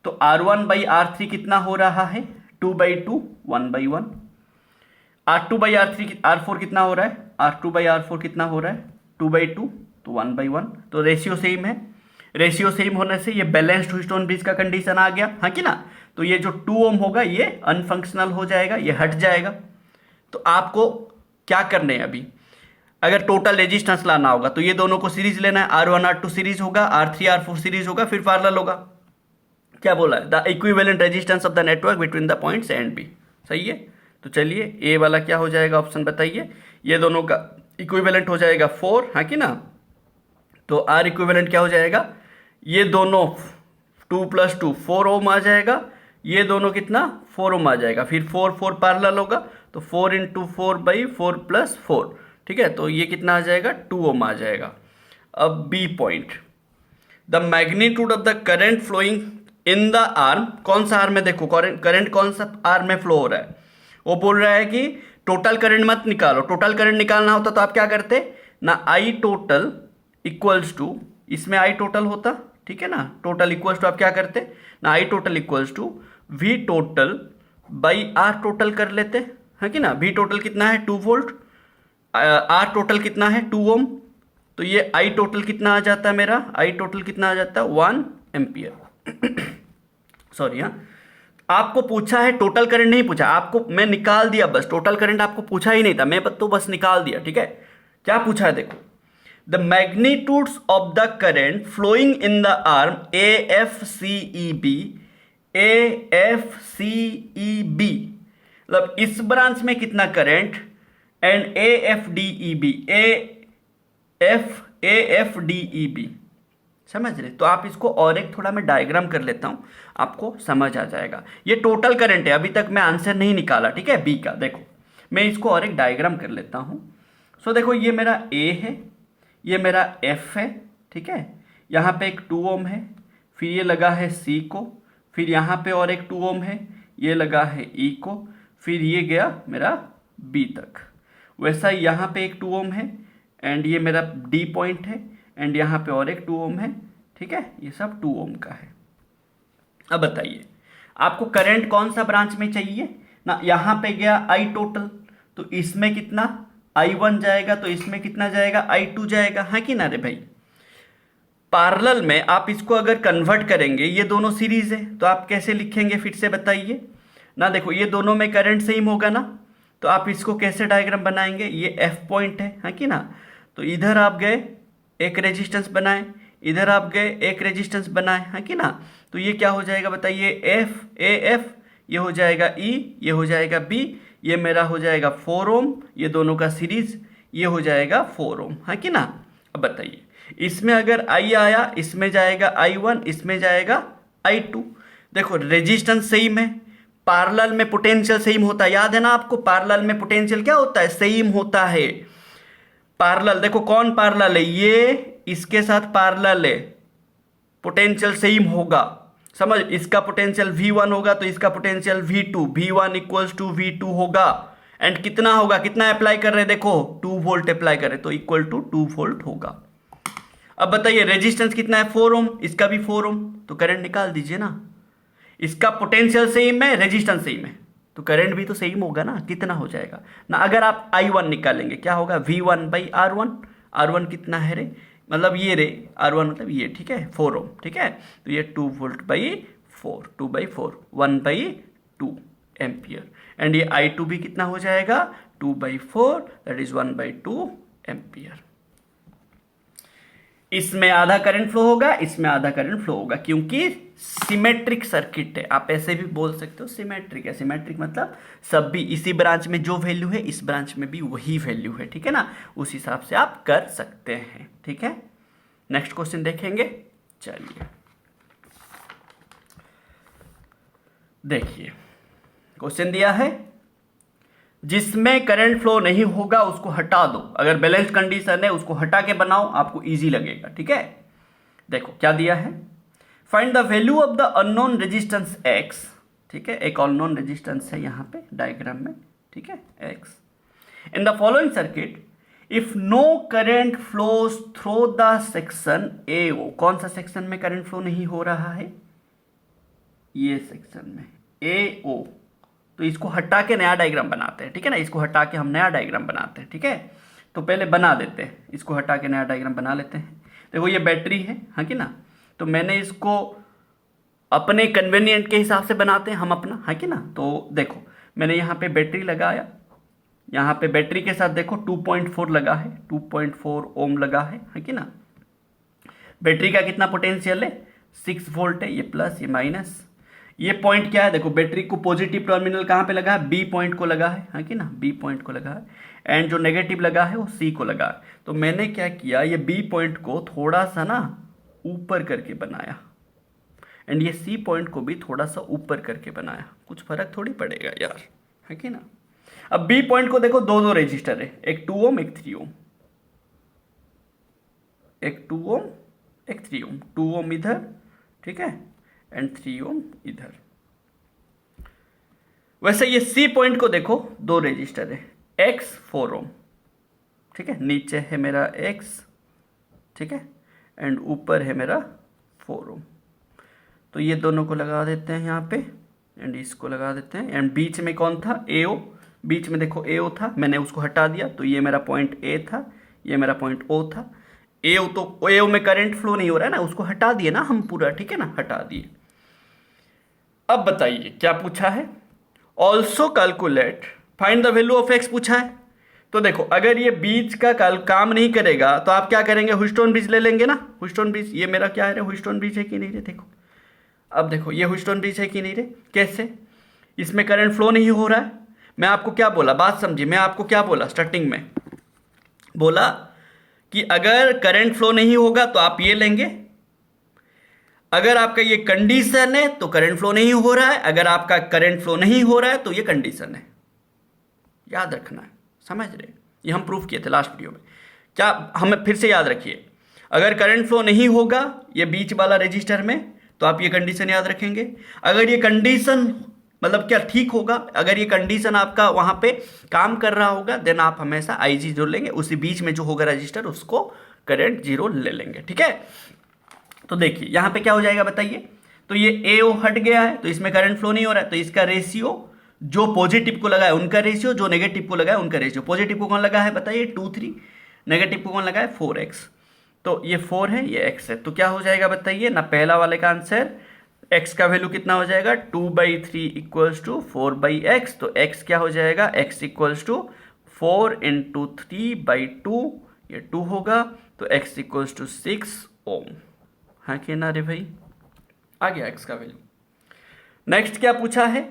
तो R1/R3 कितना हो रहा है, 2/2, 1/1। R2/R3 R4 कितना हो रहा है, R2/R4 कितना हो रहा है, 2/2, तो 1/1। तो रेशियो सेम है, रेशियो सेम होने से ये बैलेंस्ड ह्यूस्टन ब्रिज का कंडीशन आ गया, हाँ कि ना। तो ये जो 2 ओम होगा ये अनफंक्शनल हो जाएगा, ये हट जाएगा। तो आपको क्या करना है अभी, अगर टोटल रेजिस्टेंस लाना होगा तो ये दोनों को सीरीज लेना है, R1 R2 सीरीज होगा, R3 R4 सीरीज होगा, फिर पैरेलल होगा। क्या बोला है, the equivalent resistance of the network between the points A and B, सही है। तो चलिए ए वाला क्या हो जाएगा, ऑप्शन बताइए। ये दोनों का इक्विवेलेंट हो जाएगा 4, हाँ कि ना। तो आर इक्विवेलेंट क्या हो जाएगा, ये दोनों 2 + 2 4 ओम आ जाएगा, ये दोनों कितना 4 ओम आ जाएगा, फिर 4 4 पैरेलल होगा, तो 4 × 4/4 + 4, ठीक है। तो ये कितना आ जाएगा, 2 ओम आ जाएगा। अब B point, the magnitude of the current flowing in the arm, कौन सा आर्म में, देखो करंट कौन सा आर्म में फ्लो हो रहा है। वो बोल रहा है कि टोटल करंट मत निकालो, टोटल करंट निकालना होता तो आप क्या करते ना, आई टोटल इक्वल्स टू, इसमें आई टोटल होता, ठीक है ना, टोटल इक्वल्स टू आप क्या करते ना, I total equals to V total by R total कर लेते, है कि ना। वी टोटल कितना है 2 वोल्ट, आर टोटल कितना है 2 ओम, तो ये आई टोटल कितना आ जाता है मेरा, आई टोटल कितना आ जाता है 1 एम्पियर। सॉरी हाँ, आपको पूछा है टोटल करंट नहीं पूछा आपको, मैं निकाल दिया बस, टोटल करंट आपको पूछा ही नहीं था, मैं तो बस निकाल दिया, ठीक है। क्या पूछा है देखो, the magnitudes of the current flowing in the arm AFCEB, AFCEB मतलब इस ब्रांच में कितना करंट, एंड AFDEB, AFDEB, समझ रहे। तो आप इसको और एक थोड़ा मैं डायग्राम कर लेता हूं, आपको समझ आ जाएगा। ये टोटल करंट है, अभी तक मैं आंसर नहीं निकाला, ठीक है, बी का। देखो मैं इसको और एक डायग्राम कर लेता हूं। सो देखो ये मेरा ए है, ये मेरा एफ है, ठीक है। यहाँ पे एक 2 ओम है, फिर ये लगा है सी को, फिर यहाँ पे और एक 2 ओम है, ये लगा है ई को, फिर ये गया मेरा बी तक। वैसा ही यहाँ पे एक 2 ओम है, एंड ये मेरा डी पॉइंट है, एंड यहाँ पे और एक 2 ओम है, ठीक है। ये सब 2 ओम का है। अब बताइए आपको करंट कौन सा ब्रांच में चाहिए ना, यहाँ पे गया आई टोटल, तो इसमें कितना I1 जाएगा, तो इसमें कितना जाएगा I2 जाएगा, है कि ना रे भाई। पैरेलल में आप इसको अगर कन्वर्ट करेंगे, ये दोनों सीरीज है, तो आप कैसे लिखेंगे फिर से बताइए ना। देखो ये दोनों में करंट सेम होगा ना, तो आप इसको कैसे डायग्राम बनाएंगे, ये एफ पॉइंट है कि ना। तो इधर आप गए एक रेजिस्टेंस बनाए, इधर आप गए एक रेजिस्टेंस बनाए, है कि ना। तो ये क्या हो जाएगा बताइए, एफ AF, ये हो जाएगा E, ये हो जाएगा B, ये मेरा हो जाएगा 4 ओम, ये दोनों का सीरीज, ये हो जाएगा 4 ओम, है कि ना। अब बताइए इसमें अगर I आया, इसमें जाएगा I1, इसमें जाएगा I2। देखो रेजिस्टेंस सेम है, पैरेलल में पोटेंशियल सेम होता है, याद है ना आपको, पैरेलल में पोटेंशियल क्या होता है, सेम होता है। पैरेलल देखो कौन पैरेलल है, ये इसके साथ पैरेलल है, पोटेंशियल सेम होगा। समझ, इसका पोटेंशियल V1 होगा तो इसका potential V2, V1 equals to V2 होगा। एंड कितना होगा, कितना अप्लाई कर रहे हैं, देखो 2 वोल्ट अप्लाई कर रहे हैं तो इक्वल टू 2 वोल्ट होगा। अब बताइए रेजिस्टेंस कितना है, 4 ओम, इसका भी 4 ओम, तो करंट निकाल दीजिए ना। इसका पोटेंशियल सेम है, रेजिस्टेंस सेम है, तो करंट भी तो सेम होगा ना, कितना हो जाएगा ना। अगर आप I1 निकालेंगे क्या होगा, V1/R1, R1 कितना है रे, मतलब ये रे, R1 मतलब ये, ठीक है 4 ओम, ठीक है, तो ये 2 वोल्ट/4, 2/4, 1/2 एम्पियर। एंड ये I2 भी कितना हो जाएगा, 2/4, दैट इज 1/2 एम्पियर। इसमें आधा करंट फ्लो होगा, इसमें आधा करंट फ्लो होगा, क्योंकि सिमेट्रिक सर्किट है। आप ऐसे भी बोल सकते हो सिमेट्रिक है। सिमेट्रिक मतलब सब भी इसी ब्रांच में जो वैल्यू है इस ब्रांच में भी वही वैल्यू है, ठीक है ना, उस हिसाब से आप कर सकते हैं, ठीक है। नेक्स्ट क्वेश्चन देखेंगे, चलिए देखिए क्वेश्चन दिया है, जिसमें करंट फ्लो नहीं होगा उसको हटा दो। अगर बैलेंस कंडीशन है उसको हटा के बनाओ, आपको इजी लगेगा, ठीक है। देखो क्या दिया है, find the value of the unknown resistance X, ठीक है, एक अननोन रेजिस्टेंस है यहाँ पे डायग्राम में, ठीक है, X in the following circuit if no current flows through the section AO। कौन सा सेक्शन में करंट फ्लो नहीं हो रहा है, ये सेक्शन में AO, तो इसको हटा के नया डायग्राम बनाते हैं, ठीक है ना, इसको हटा के हम नया डायग्राम बनाते हैं, ठीक है। तो पहले बना देते हैं, इसको हटा के नया डायग्राम बना लेते हैं। देखो ये बैटरी है, हाँ कि ना, तो मैंने इसको अपने कन्वीनियंट के हिसाब से बनाते हैं हम अपना, हाँ कि ना। तो देखो मैंने यहाँ पे बैटरी लगाया, यहाँ पे बैटरी के साथ देखो 2.4 लगा है, 2.4 ओम लगा है, हाँ कि ना। बैटरी का कितना पोटेंशियल है, 6 वोल्ट है, ये प्लस ये माइनस। ये पॉइंट क्या है, देखो बैटरी को पॉजिटिव टर्मिनल कहाँ पे लगा है, बी पॉइंट को लगा है, हाँ कि ना, बी पॉइंट को लगा है। एंड जो नेगेटिव लगा है वो सी को लगा है। तो मैंने क्या किया, ये बी पॉइंट को थोड़ा सा ना ऊपर करके बनाया, एंड ये सी पॉइंट को भी थोड़ा सा ऊपर करके बनाया, कुछ फर्क थोड़ी पड़ेगा यार, है कि ना। अब बी पॉइंट को देखो, दो रेजिस्टर है, एक 2 ओम एक 3 ओम, एक 2 ओम एक 3 ओम, 2 ओम इधर, ठीक है, एंड 3 ओम इधर। वैसे ये सी पॉइंट को देखो, 2 रेजिस्टर है, X 4 ओम, ठीक है, नीचे है मेरा X, ठीक है, एंड ऊपर है मेरा 4 ओम। तो ये दोनों को लगा देते हैं यहाँ पे, एंड इसको लगा देते हैं। एंड बीच में कौन था, AO, बीच में देखो AO था, मैंने उसको हटा दिया, तो ये मेरा पॉइंट A था, ये मेरा पॉइंट O था। AO तो AO में करंट फ्लो नहीं हो रहा है ना, उसको हटा दिए ना हम पूरा, ठीक है ना, हटा दिए। अब बताइए क्या पूछा है, also calculate find the value of X पूछा है। तो देखो अगर ये बीच का काम नहीं करेगा तो आप क्या करेंगे, ह्यूस्टन ब्रिज ले लेंगे ना, ह्यूस्टन ब्रिज। ये मेरा क्या है, ह्यूस्टन ब्रिज है कि नहीं रे, देखो अब देखो ये ह्यूस्टन ब्रिज है कि नहीं रे, कैसे, इसमें करंट फ्लो नहीं हो रहा है। मैं आपको क्या बोला, बात समझिए, मैं आपको क्या बोला स्टार्टिंग में, बोला कि अगर करंट फ्लो नहीं होगा तो आप ये लेंगे, अगर आपका ये कंडीशन है तो करंट फ्लो नहीं हो रहा है, अगर आपका करंट फ्लो नहीं हो रहा है तो ये कंडीशन है, याद रखना है, समझ रहे। ये हम प्रूफ किए थे लास्ट वीडियो में, क्या हमें फिर से याद रखिए, अगर करंट फ्लो नहीं होगा ये बीच वाला रजिस्टर में तो आप ये कंडीशन याद रखेंगे। अगर ये कंडीशन मतलब क्या ठीक होगा, अगर ये कंडीशन आपका वहां पे काम कर रहा होगा देन आप हमेशा IG जोड़ लेंगे, उसी बीच में जो होगा रजिस्टर उसको करंट 0 ले लेंगे, ठीक है। तो देखिए यहाँ पे क्या हो जाएगा बताइए, तो ये AO हट गया है तो इसमें करंट फ्लो नहीं हो रहा है, तो इसका रेशियो जो पॉजिटिव को लगा है उनका रेशियो, जो नेगेटिव को लगा है उनका रेशियो। पॉजिटिव को कौन लगा है बताइए 2 3, नेगेटिव को कौन लगा है 4x, तो ये 4 है ये x है, तो क्या हो जाएगा बताइए ना, पहला वाले का आंसर x का वैल्यू कितना हो जाएगा 2/3 इक्वल्स टू 4/x, तो x क्या हो जाएगा, x इक्वल्स टू 4 × 3/2, ये 2 होगा, तो x इक्वल्स टू 6 ओम, हाँ कि ना रे भाई, आ गया x का वैल्यू। नेक्स्ट क्या पूछा है,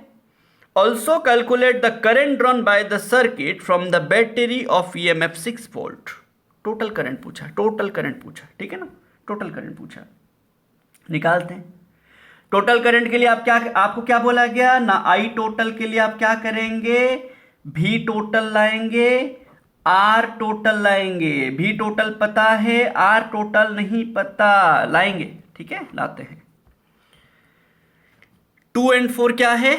also calculate the current drawn by the circuit from the battery of EMF 6 volt. Total current पूछा, टोटल करंट पूछा, ठीक है ना, टोटल करंट पूछा। निकालते हैं टोटल करंट के लिए। आपको क्या बोला गया ना, आई टोटल के लिए आप क्या करेंगे, भी टोटल लाएंगे, आर टोटल लाएंगे। भी टोटल पता है, आर टोटल नहीं पता, लाएंगे, ठीक है, लाते हैं। 2 और 4 क्या है,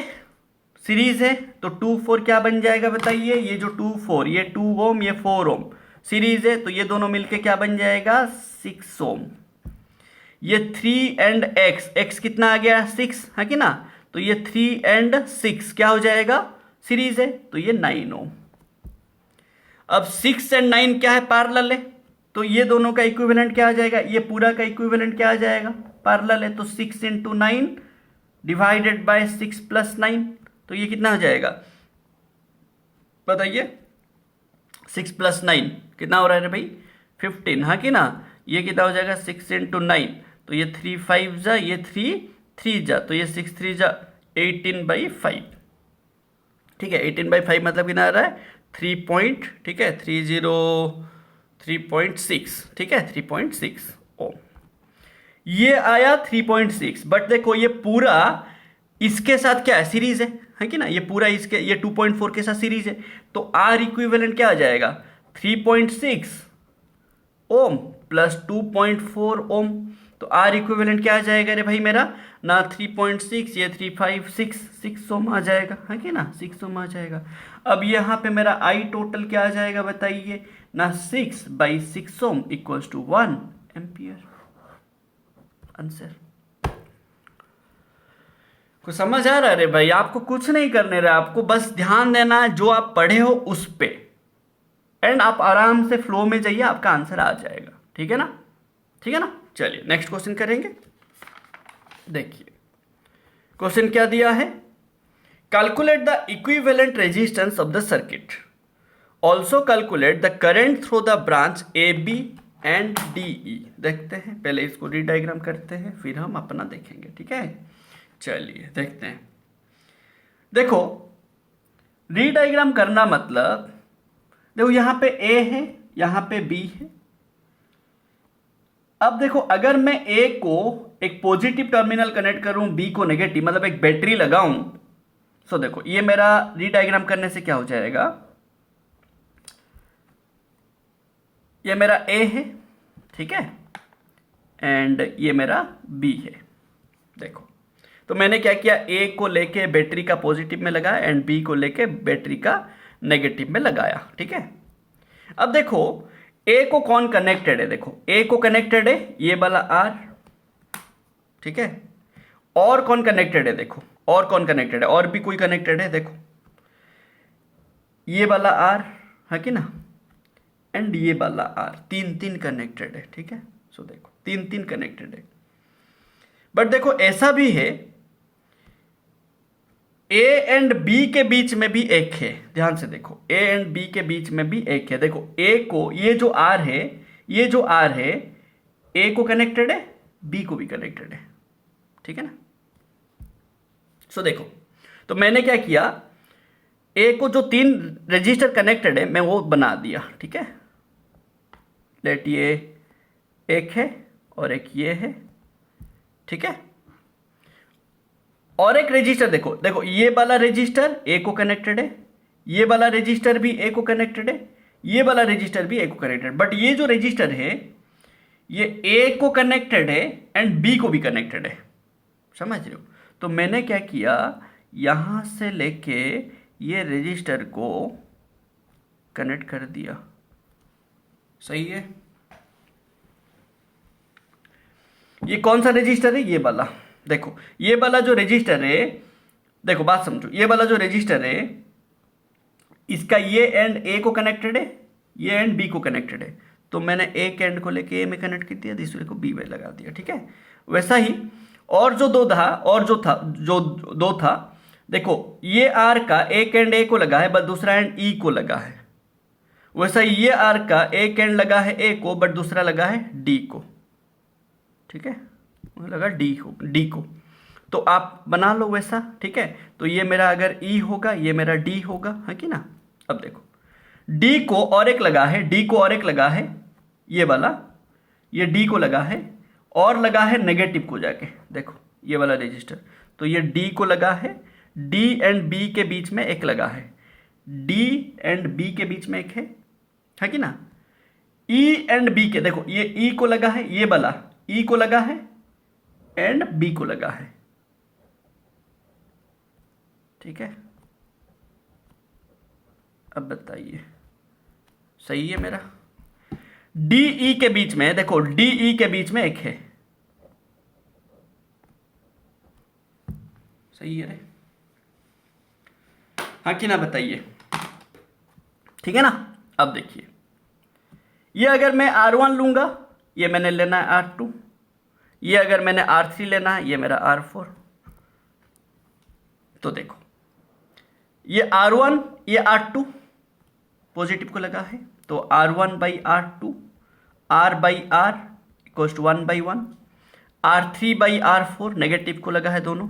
सीरीज है, तो 2 4 क्या बन जाएगा बताइए, ये जो 2 4, ये 2 ओम, ये 4 ओम, सीरीज है, तो ये दोनों मिलके क्या बन जाएगा, 6 ओम। ये 3 एंड x कितना आ गया, 6 है कि ना, तो ये 3 एंड 6 क्या हो जाएगा, सीरीज है, तो ये 9 ओम। अब 6 एंड 9 क्या है, पैरेलल है, तो ये दोनों का इक्विवेलेंट क्या आ जाएगा, ये पूरा का इक्विवेलेंट क्या आ जाएगा, पैरेलल है, तो 6 इंटू 9 डिवाइडेड बाय 6 प्लस 9, तो ये कितना हो जाएगा बताइए, 6 प्लस 9 कितना हो रहा है भाई, 15, हाँ कि ना। ये कितना हो जाएगा, 6 इंटू 9, तो ये 3 5 जा, ये 3 3 जा, तो ये 6 3 जा 18/5, ठीक है। 18/5 मतलब कितना आ रहा है, 3 पॉइंट, ठीक है, 3.6, ठीक है, 3.6 ओम। ये आया 3.6, बट देखो ये पूरा इसके साथ क्या है, सीरीज है कि ना, ये पूरा इसके, ये 2.4 के साथ सीरीज है, तो आर इक्विवेलेंट क्या आ जाएगा, 3.6 ओम प्लस 2.4 ओम, तो आर इक्विवेलेंट क्या आ जाएगा रे भाई मेरा ना, 3.6, ये 3 5 6 ओम आ जाएगा, है कि ना, 6 ओम आ जाएगा। अब यहाँ पे मेरा आई टोटल क्या आ जाएगा बताइए ना, 6/6 ओम इक्वल्स टू 1 एम्पियर, आंसर। को समझ आ रहा है रे भाई, आपको कुछ नहीं करने रहा, आपको बस ध्यान देना है जो आप पढ़े हो उस पे, एंड आप आराम से फ्लो में जाइए, आपका आंसर आ जाएगा, ठीक है ना, ठीक है ना। चलिए नेक्स्ट क्वेश्चन करेंगे। देखिए क्वेश्चन क्या दिया है, calculate the equivalent resistance of the circuit, also calculate the current through the branch A B and D E. देखते हैं, पहले इसको रीडायग्राम करते हैं, फिर हम अपना देखेंगे, ठीक है। चलिए देखते हैं। देखो रीडायग्राम करना मतलब, देखो यहां पे ए है, यहां पे बी है। अब देखो अगर मैं ए को एक पॉजिटिव टर्मिनल कनेक्ट करूं, बी को नेगेटिव, मतलब एक बैटरी लगाऊं, तो देखो ये मेरा रीडायग्राम करने से क्या हो जाएगा, ये मेरा ए है, ठीक है, एंड ये मेरा बी है। देखो तो मैंने क्या किया, ए को लेके बैटरी का पॉजिटिव में लगाया एंड बी को लेके बैटरी का नेगेटिव में लगाया, ठीक है। अब देखो ए को कौन कनेक्टेड है, देखो ए को कनेक्टेड है ये वाला आर, ठीक है, और कौन कनेक्टेड है, देखो और कौन कनेक्टेड है, और भी कोई कनेक्टेड है, देखो ये वाला आर है कि ना, एंड ये वाला आर, तीन कनेक्टेड है, ठीक है। सो देखो तीन कनेक्टेड है, बट देखो ऐसा भी है ए एंड बी के बीच में भी एक है, ध्यान से देखो, ए एंड बी के बीच में भी एक है। देखो ए को, ये जो आर है, ये जो आर है, ए को कनेक्टेड है, बी को भी कनेक्टेड है, ठीक है ना। सो देखो तो मैंने क्या किया, ए को जो 3 रजिस्टर कनेक्टेड है मैं वो बना दिया, ठीक है। लेट ये एक है और एक ये है, ठीक है। और एक रजिस्टर देखो, देखो ये वाला रजिस्टर ए को कनेक्टेड है, ये वाला रजिस्टर भी ए को कनेक्टेड है, ये वाला रजिस्टर भी ए को कनेक्टेड, बट ये जो रजिस्टर है ये ए को कनेक्टेड है एंड बी को भी कनेक्टेड है, समझ रहे हो। तो मैंने क्या किया, यहां से लेके ये रजिस्टर को कनेक्ट कर दिया, सही है। ये कौन सा रजिस्टर है, ये वाला, देखो ये वाला जो रजिस्टर है, देखो बात समझो, ये वाला जो रजिस्टर है इसका ये एंड ए को कनेक्टेड है, ये एंड बी को कनेक्टेड है, तो मैंने एक एंड को लेके ए में कनेक्ट कर दिया, दूसरे को बी में लगा दिया, ठीक है। वैसा ही और जो दो था, और जो दो था, देखो ये आर का एक एंड ए को लगा है बट दूसरा एंड ई को लगा है, वैसा ही ये आर का एक एंड लगा है ए को बट दूसरा लगा है डी को, ठीक है, लगा डी को, तो आप बना लो वैसा, ठीक है। तो ये मेरा अगर ई होगा, ये मेरा डी होगा, है कि ना। अब देखो डी को और एक लगा है, डी को और एक लगा है, ये वाला, ये डी को लगा है और लगा है नेगेटिव को जाके, देखो ये वाला रेजिस्टर, तो ये डी को लगा है, डी एंड बी के बीच में एक लगा है, डी एंड बी के बीच में एक है कि ना, ई एंड बी के, देखो ये ई को लगा है, ये वाला ई को लगा है एंड बी को लगा है, ठीक है। अब बताइए सही है मेरा, डी ई के बीच में, देखो डी ई के बीच में एक है, सही है रे, हाँ कि ना बताइए, ठीक है ना। अब देखिए ये अगर मैं R1 लूंगा, ये मैंने लेना है R2, ये अगर मैंने R3 लेना है, ये मेरा R4, तो देखो ये R1 ये R2 पॉजिटिव को लगा है, तो R1 by R2, R by R equals to 1/1, R3 by R4 negative को लगा है दोनों,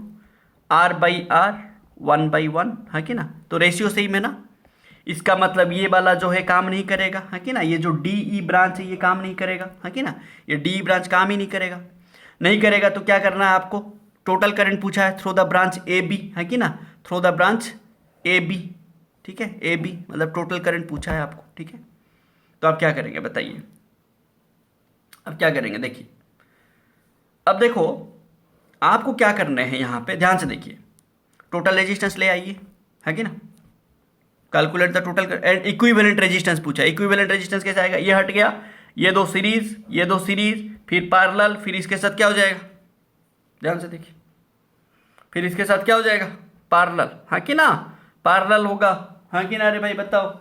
R बाई R 1/1, हाँ कि ना, तो रेशियो सेम है ना, इसका मतलब ये वाला जो है काम नहीं करेगा, हाँ कि ना, ये जो डी ई ब्रांच है ये काम नहीं करेगा, हाँ कि ना, ये डी ब्रांच काम ही नहीं करेगा, नहीं करेगा तो क्या करना है आपको, टोटल करंट पूछा है through the branch A B, है कि ना, through the branch A B, ठीक है, ए बी मतलब टोटल करंट पूछा है आपको, ठीक है। तो आप क्या करेंगे बताइए, अब क्या करेंगे, देखिए अब देखो आपको क्या करना है, यहाँ पे ध्यान से देखिए, टोटल रेजिस्टेंस ले आइए, है कि ना, calculate the total and equivalent resistance पूछा, इक्विवेलेंट रेजिस्टेंस कैसे आएगा, ये हट गया, ये दो सीरीज फिर पैरेलल, फिर इसके साथ क्या हो जाएगा, ध्यान से देखिए, फिर इसके साथ क्या हो जाएगा पैरेलल, हाँ कि ना, पैरेलल होगा, हाँ कि ना, अरे भाई बताओ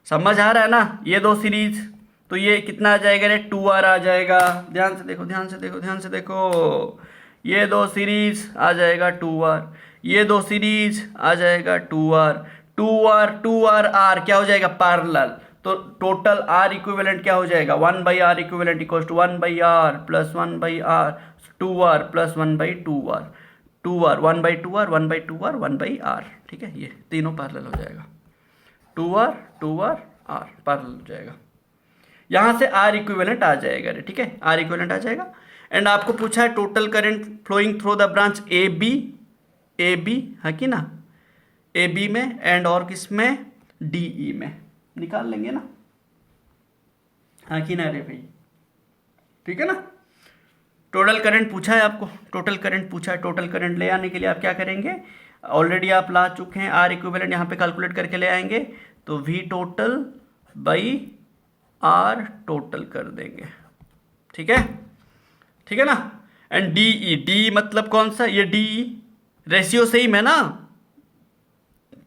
समझ आ रहा है ना, ये दो सीरीज तो ये कितना आ जाएगा रे, 2R आ जाएगा, ध्यान से देखो ध्यान से देखो ध्यान से देखो, ये दो सीरीज आ जाएगा 2R, ये दो सीरीज आ जाएगा 2R, 2R R क्या हो जाएगा पैरेलल, तो टोटल R इक्विवेलेंट क्या हो जाएगा 1/R equivalent equals to 1/R plus 1/R, 2R plus 1/2R, 2R 1/2R 1/2R 1/R, ठीक है, ये तीनों पैरेलल हो जाएगा, 2R R पैरेलल हो जाएगा, यहाँ से R इक्विवेलेंट आ जाएगा रे, ठीक है, R इक्विवेलेंट आ जाएगा। एंड आपको पूछा है total current flowing through the branch A B, है कि ना, ए बी में एंड और किस में, डी ई में, निकाल लेंगे ना, हाँ कि ना रे भाई, ठीक है ना। टोटल करंट पूछा है आपको, टोटल करंट पूछा है, टोटल करंट ले आने के लिए आप क्या करेंगे, ऑलरेडी आप ला चुके हैं, आर इक्विवेलेंट यहाँ पे कैलकुलेट करके ले आएंगे, तो V total by R total कर देंगे, ठीक है ना। एंड डी मतलब कौन सा, ये डी रेशियो सेम है ना,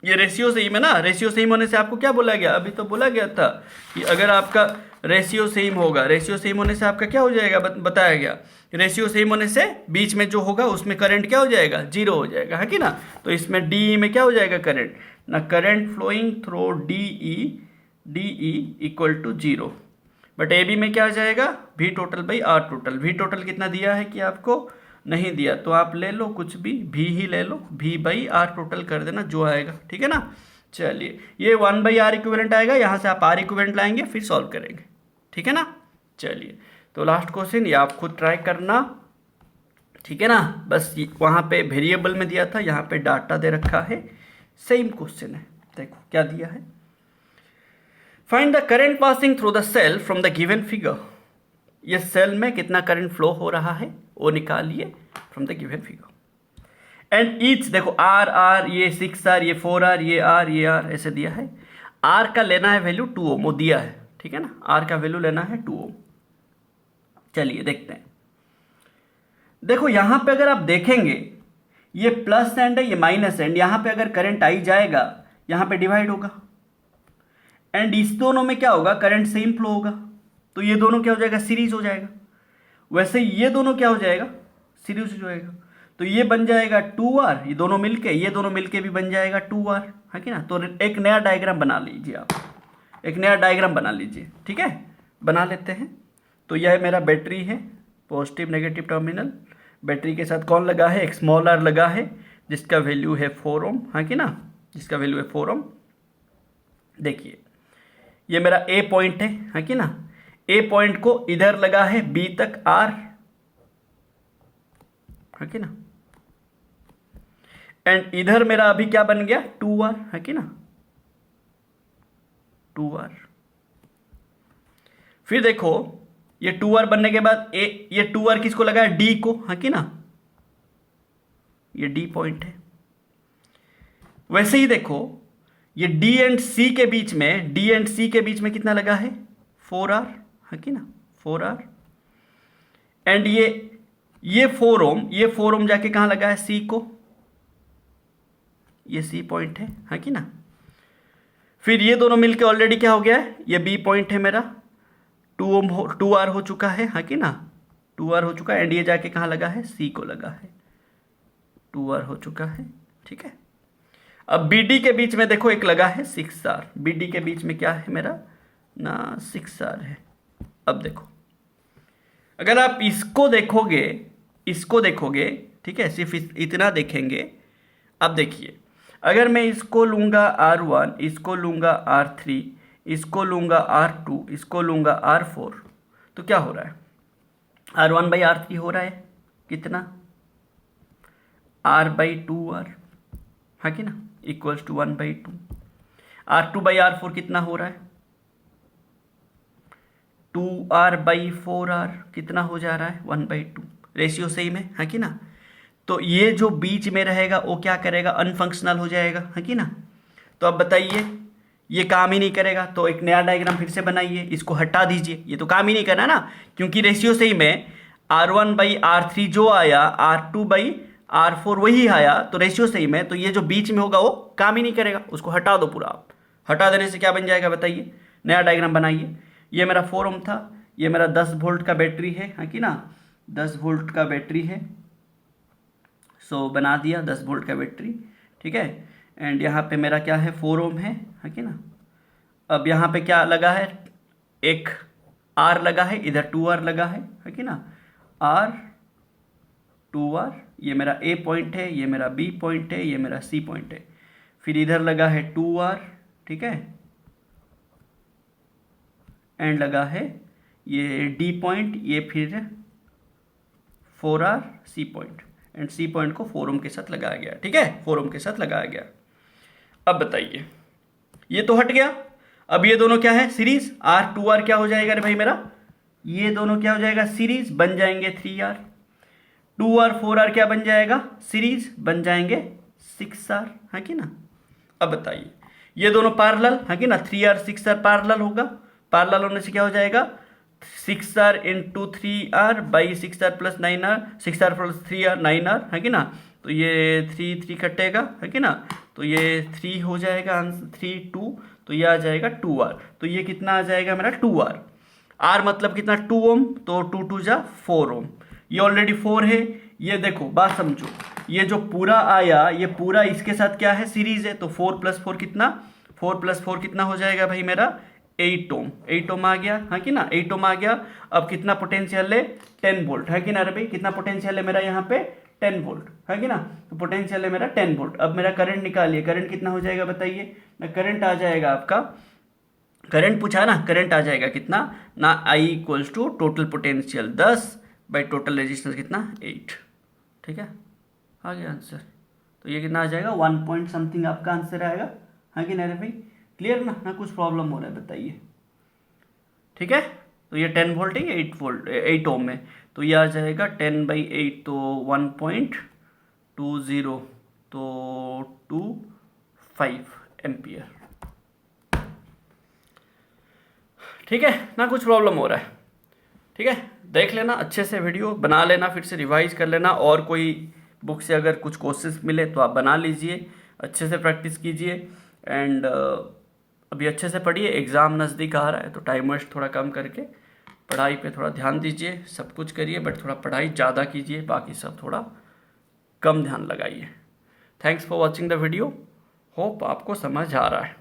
ये रेशियो सेम है ना, रेशियो सेम होने से आपको क्या बोला गया, अभी तो बोला गया था कि अगर आपका रेशियो सेम होगा, रेशियो सेम होने से आपका क्या हो जाएगा, बताया गया, रेशियो सेम होने से बीच में जो होगा उसमें करंट क्या हो जाएगा, 0 हो जाएगा, है कि ना। तो इसमें डी में क्या हो जाएगा करंट ना, current flowing through D equal to 0, but A B में क्या हो जाएगा, V total by R total, V total कितना दिया है कि आपको नहीं दिया, तो आप ले लो कुछ भी, भी ही ले लो, भी बाई आर टोटल कर देना जो आएगा, ठीक है ना। चलिए ये 1/R इक्विवेलेंट आएगा, यहाँ से आप आर इक्विवेलेंट लाएंगे फिर सॉल्व करेंगे, ठीक है ना। चलिए तो लास्ट क्वेश्चन ये आप खुद ट्राई करना, ठीक है ना, बस वहाँ पे वेरिएबल में दिया था, यहाँ पे डाटा दे रखा है, सेम क्वेश्चन है, देखो क्या दिया है, find the current passing through the cell from the given figure, ये सेल में कितना करंट फ्लो हो रहा है वो निकालिए from the given figure. And each देखो R ये 6R ये 4R ये R ऐसे दिया है, R का लेना है वैल्यू 2 ओम, वो दिया है, ठीक है ना, R का वैल्यू लेना है 2 ओम। चलिए देखते हैं, देखो यहां पे अगर आप देखेंगे ये प्लस एंड है ये माइनस एंड, यहां पे अगर करंट आई जाएगा यहां पे डिवाइड होगा, एंड इस दोनों में क्या होगा, करंट सेम फ्लो होगा, तो ये दोनों क्या हो जाएगा, सीरीज हो जाएगा, वैसे ये दोनों क्या हो जाएगा, सीरीज हो जाएगा, तो ये बन जाएगा 2R, ये दोनों मिलके भी बन जाएगा 2R, है कि ना। तो एक नया डायग्राम बना लीजिए आप, एक नया डायग्राम बना लीजिए, ठीक है, बना लेते हैं। तो यह मेरा बैटरी है, पॉजिटिव नेगेटिव टर्मिनल, बैटरी के साथ कौन लगा है, एक स्मॉल r लगा है जिसका वैल्यू है 4 ओम, है कि ना, जिसका वैल्यू है 4 ओम। देखिए ये मेरा ए पॉइंट है कि ना, ए पॉइंट को इधर लगा है बी तक आर, है कि ना, एंड इधर मेरा अभी क्या बन गया 2r, है कि ना, 2r। फिर देखो ये 2r बनने के बाद ये 2r किसको लगा है, d को, है कि ना, ये d पॉइंट है। वैसे ही देखो ये d एंड c के बीच में, d एंड c के बीच में कितना लगा है 4r, है कि ना, 4r। एंड ये 4 ओम, ये 4 ओम जाके कहां लगा है c को, ये c पॉइंट है कि ना। फिर ये दोनों मिलके ऑलरेडी क्या हो गया है, ये b पॉइंट है मेरा, 2r हो चुका है कि ना, 2r हो चुका है। एंड ये जाके कहां लगा है, c को लगा है, 2r हो चुका है, ठीक है। अब BD के बीच में देखो एक लगा है 6r, BD के बीच में क्या है मेरा ना 6r है। अब देखो अगर आप इसको देखोगे, ठीक है, सिर्फ इतना देखेंगे। अब देखिए अगर मैं इसको लूंगा R1, इसको लूंगा R3, इसको लूंगा R2, इसको लूंगा R4, तो क्या हो रहा है, R1/R3 हो रहा है कितना, R/2r, है कि ना, इक्वल्स टू 1/2। R2/R4 कितना हो रहा है, 2r/4r, कितना हो जा रहा है 1/2। रेशियो सेम है कि ना। तो ये जो बीच में रहेगा वो क्या करेगा, अनफंक्शनल हो जाएगा, है कि ना। तो अब बताइए ये काम ही नहीं करेगा, तो एक नया डायग्राम फिर से बनाइए, इसको हटा दीजिए, ये तो काम ही नहीं करना ना, क्योंकि रेशियो सेम है। R1/R3 जो आया, R2/R4 वही आया, तो रेशियो सेम है, तो ये जो बीच में होगा वो काम ही नहीं करेगा, उसको हटा दो पूरा। आप हटा देने से क्या बन जाएगा बताइए, नया डायग्राम बनाइए। ये मेरा 4 ओम था, ये मेरा 10 वोल्ट का बैटरी है कि ना, 10 वोल्ट का बैटरी है। सो बना दिया 10 वोल्ट का बैटरी, ठीक है। एंड यहाँ पे मेरा क्या है 4 ओम है कि ना। अब यहाँ पे क्या लगा है, एक R लगा है, इधर 2R लगा है कि ना, R 2R, ये मेरा A पॉइंट है, ये मेरा B पॉइंट है, ये मेरा C पॉइंट है। फिर इधर लगा है 2R, ठीक है, एंड लगा है ये D पॉइंट, ये फिर 4R C point, and C point को 4 ओम के साथ लगाया गया, ठीक है, 4 ओम के साथ लगाया गया। अब बताइए ये तो हट गया। अब ये दोनों क्या है, सीरीज, R2R क्या हो जाएगा रे भाई मेरा, ये दोनों क्या हो जाएगा, सीरीज बन जाएंगे 3R। 2R 4R क्या बन जाएगा, सीरीज बन जाएंगे 6R, है कि ना। अब बताइए ये दोनों पैरेलल, है कि ना, 3R 6R पैरेलल होगा, पैरेलल होने से क्या हो जाएगा 6R into 3R by 6R plus 9R, 6R plus 3R 9R, है कि ना। तो ये 3 कटेगा, है कि ना, तो ये 3 हो जाएगा, 3 2, तो ये आ जाएगा 2R। तो ये कितना आ जाएगा मेरा 2R। R मतलब कितना 2 ओम, तो 2 2 जा 4 ओम, ये ऑलरेडी 4 है। ये देखो बात समझो, ये जो पूरा आया ये पूरा इसके साथ क्या है, सीरीज है, तो 4 + 4 कितना, 4 + 4 कितना हो जाएगा भाई मेरा 8 ओम। 8 ओम आ गया, है कि ना, 8 ओम आ गया। अब कितना पोटेंशियल है 10 वोल्ट, है कि ना रे भाई, कितना पोटेंशियल है मेरा यहाँ पे 10 वोल्ट, है कि ना। तो पोटेंशियल है मेरा 10 वोल्ट। अब मेरा करंट निकालिए, करंट कितना हो जाएगा बताइए ना, करंट आ जाएगा आपका, करंट पूछा ना, करंट आ जाएगा कितना ना, I = total potential 10 by total resistance कितना 8, ठीक है, आ गया आंसर। तो ये कितना आ जाएगा 1 पॉइंट समथिंग आपका आंसर आएगा, है कि नहीं भाई, क्लियर ना कुछ प्रॉब्लम हो रहा है बताइए, ठीक है। तो ये 10 वोल्ट है, ये 8 ओम है, तो ये आ जाएगा 10/8, तो 1.20, तो 25 एम्पियर, ठीक है ना, कुछ प्रॉब्लम हो रहा है, ठीक है। देख लेना अच्छे से, वीडियो बना लेना, फिर से रिवाइज कर लेना, और कोई बुक से अगर कुछ क्वेश्चंस मिले तो आप बना लीजिए, अच्छे से प्रैक्टिस कीजिए। एंड अभी अच्छे से पढ़िए, एग्ज़ाम नज़दीक आ रहा है, तो टाइम वेस्ट थोड़ा कम करके पढ़ाई पे थोड़ा ध्यान दीजिए। सब कुछ करिए बट थोड़ा पढ़ाई ज़्यादा कीजिए, बाकी सब थोड़ा कम ध्यान लगाइए। Thanks for watching the video, hope आपको समझ आ रहा है।